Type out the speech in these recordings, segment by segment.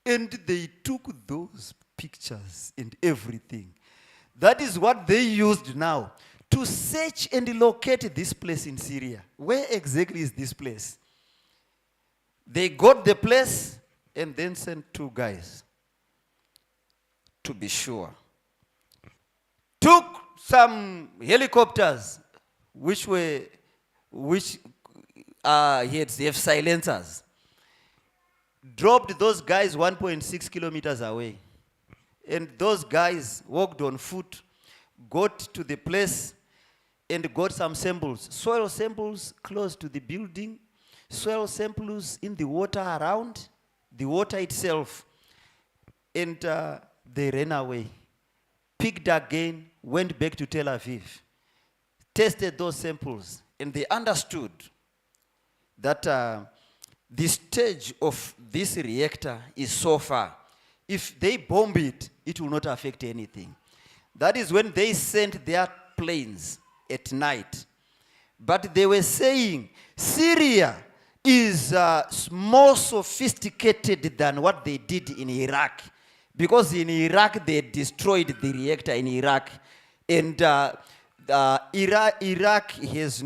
And they took those pictures and everything. That is what they used now to search and locate this place in Syria. Where exactly is this place? They got the place and then sent 2 guys to be sure. Took some helicopters which have silencers. Dropped those guys 1.6 kilometers away. And those guys walked on foot, got to the place, and got some samples. Soil samples close to the building, soil samples in the water around, the water itself. And they ran away. Picked again, went back to Tel Aviv. Tested those samples, and they understood that the stage of this reactor is so far. If they bomb it, it will not affect anything. That is when they sent their planes at night. But they were saying Syria is more sophisticated than what they did in Iraq. Because in Iraq, they destroyed the reactor in Iraq. And Iraq has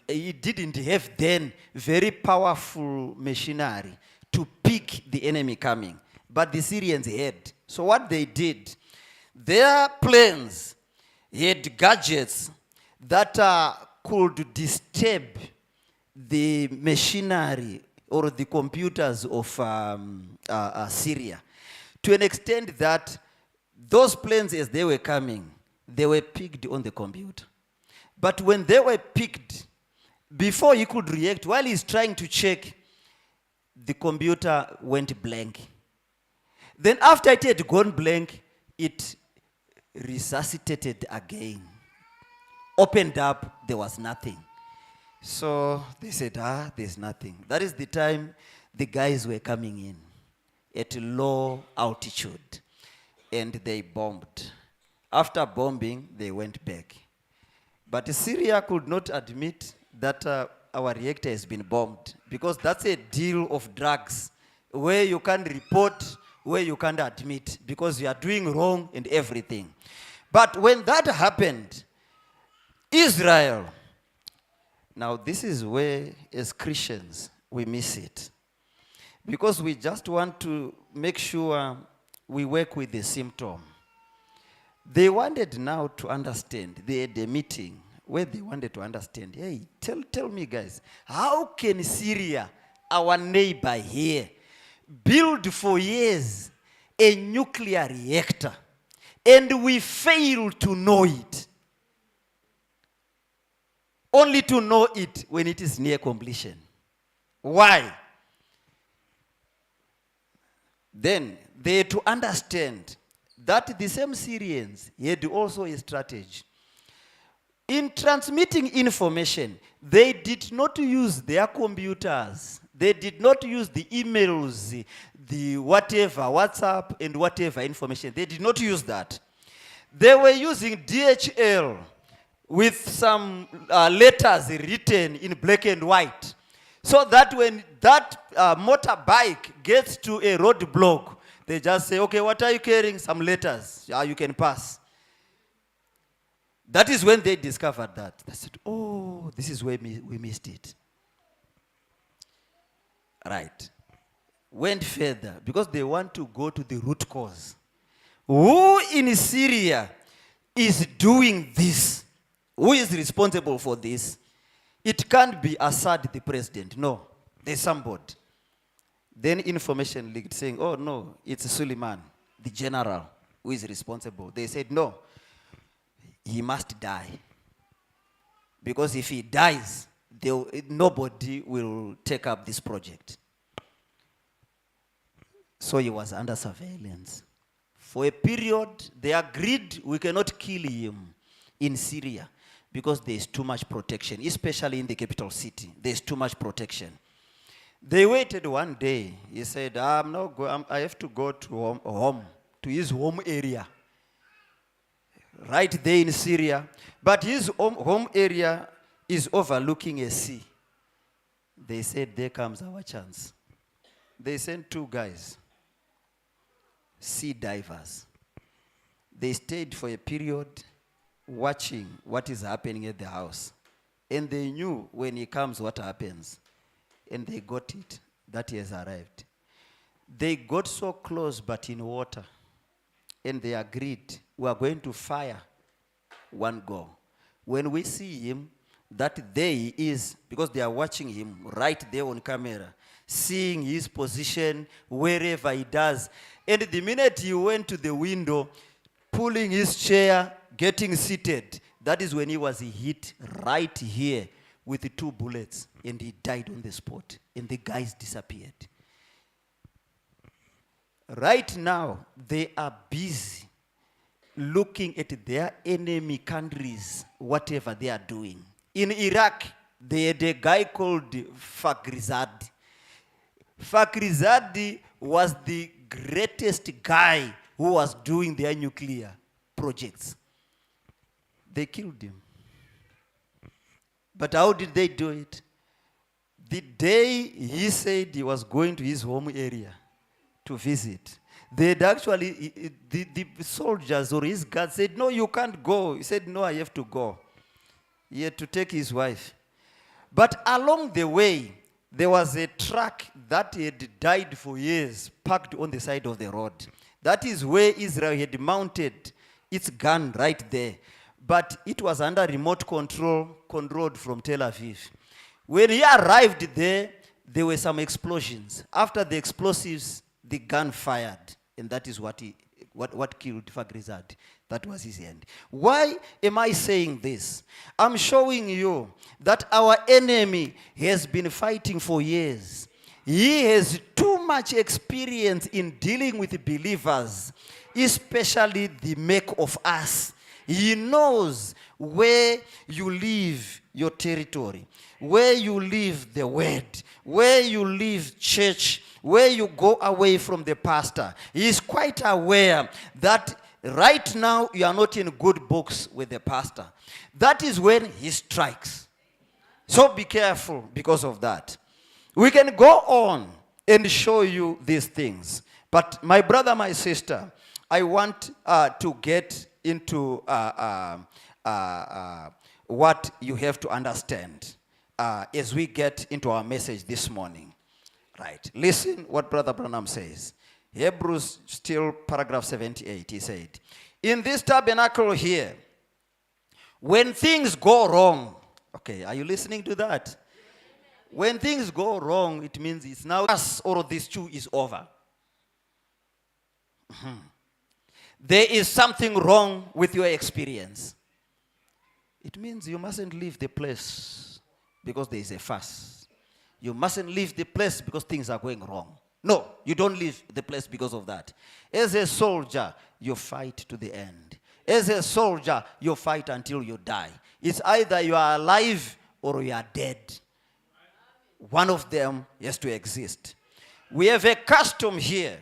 it didn't have then very powerful machinery to pick the enemy coming. But the Syrians had. So what they did, their planes had gadgets that could disturb the machinery or the computers of Syria, to an extent that those planes, as they were coming, they were picked on the computer. But when they were picked, before he could react, while he's trying to check, the computer went blank. Then after it had gone blank, it resuscitated again. Opened up, there was nothing. So they said, there's nothing. That is the time the guys were coming in at low altitude. And they bombed. After bombing, they went back. But Syria could not admit that our reactor has been bombed, because that's a deal of drugs where you can't report, where you can't admit, because you are doing wrong and everything. But when that happened, Israel, now this is where, as Christians, we miss it. Because we just want to make sure we work with the symptom. They wanted now to understand. They had a meeting where they wanted to understand, hey, tell me guys, how can Syria, our neighbor here, build for years a nuclear reactor and we fail to know it? Only to know it when it is near completion. Why? Then they had to understand that the same Syrians had also a strategy. In transmitting information, they did not use their computers. They did not use the emails, the whatever, WhatsApp and whatever information. They did not use that. They were using DHL with some letters written in black and white. So that when that motorbike gets to a roadblock, they just say, okay, what are you carrying? Some letters. Yeah, you can pass. That is when they discovered that. They said, oh, this is where we missed it. Right. Went further because they want to go to the root cause. Who in Syria is doing this? Who is responsible for this? It can't be Assad, the president. No, there's somebody. Then information leaked saying, oh no, it's Suleiman, the general, who is responsible. They said, no, he must die. Because if he dies, nobody will take up this project. So he was under surveillance. For a period, they agreed we cannot kill him in Syria because there is too much protection, especially in the capital city. There is too much protection. They waited one day. He said, I have to go to home, to his home area. Right there in Syria. But his home area is overlooking a sea. They said, there comes our chance. they sent two guys, sea divers. They stayed for a period watching what is happening at the house. And they knew when he comes what happens. And they got it, that he has arrived. They got so close but in water. And they agreed, we are going to fire one go. When we see him, that there he is, because they are watching him right there on camera, seeing his position, wherever he does. And the minute he went to the window, pulling his chair, getting seated, that is when he was hit right here with the 2 bullets, and he died on the spot, and the guys disappeared. Right now, they are busy looking at their enemy countries, whatever they are doing. In Iraq, they had a guy called Fakhrizadeh. Fakhrizadeh was the greatest guy who was doing their nuclear projects. They killed him. But how did they do it? The day he said he was going to his home area to visit, they'd actually, the soldiers or his guards said, no, you can't go. He said, no, I have to go. He had to take his wife. But along the way, there was a truck that had died for years, parked on the side of the road. That is where Israel had mounted its gun right there. But it was under remote control, controlled from Tel Aviv. When he arrived there, there were some explosions. After the explosives, the gun fired. And that is what killed Fakhrizadeh. That was his end. Why am I saying this? I'm showing you that our enemy has been fighting for years. He has too much experience in dealing with believers, especially the make of us. He knows where you leave your territory, where you leave the word, where you leave church, where you go away from the pastor. He is quite aware that right now you are not in good books with the pastor. That is when he strikes. So be careful because of that. We can go on and show you these things. But my brother, my sister, I want to get into what you have to understand as we get into our message this morning. Right. Listen what Brother Branham says. Hebrews, still paragraph 78, he said, in this tabernacle here, when things go wrong, okay, are you listening to that? When things go wrong, it means it's now us or this too is over. There is something wrong with your experience. It means you mustn't leave the place because there is a fuss. You mustn't leave the place because things are going wrong. No, you don't leave the place because of that. As a soldier, you fight to the end. As a soldier, you fight until you die. It's either you are alive or you are dead. One of them has to exist. We have a custom here.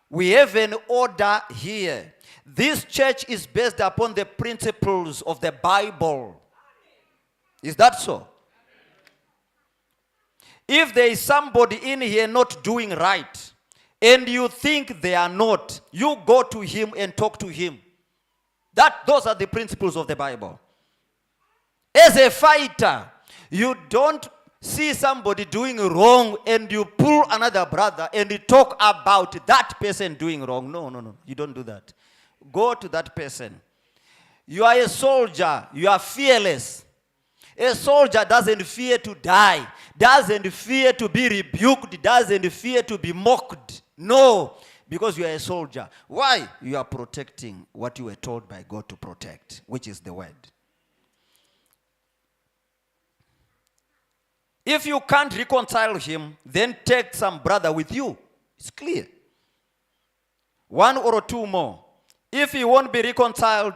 We have an order here. This church is based upon the principles of the Bible. Is that so? If there is somebody in here not doing right, and you think they are not, you go to him and talk to him. Those are the principles of the Bible. As a fighter, you don't see somebody doing wrong and you pull another brother and you talk about that person doing wrong. No. You don't do that. Go to that person. You are a soldier. You are fearless. A soldier doesn't fear to die, doesn't fear to be rebuked, doesn't fear to be mocked. No, because you are a soldier. Why? You are protecting what you were told by God to protect, which is the word. If you can't reconcile him, then take some brother with you. It's clear. One or two more. If he won't be reconciled,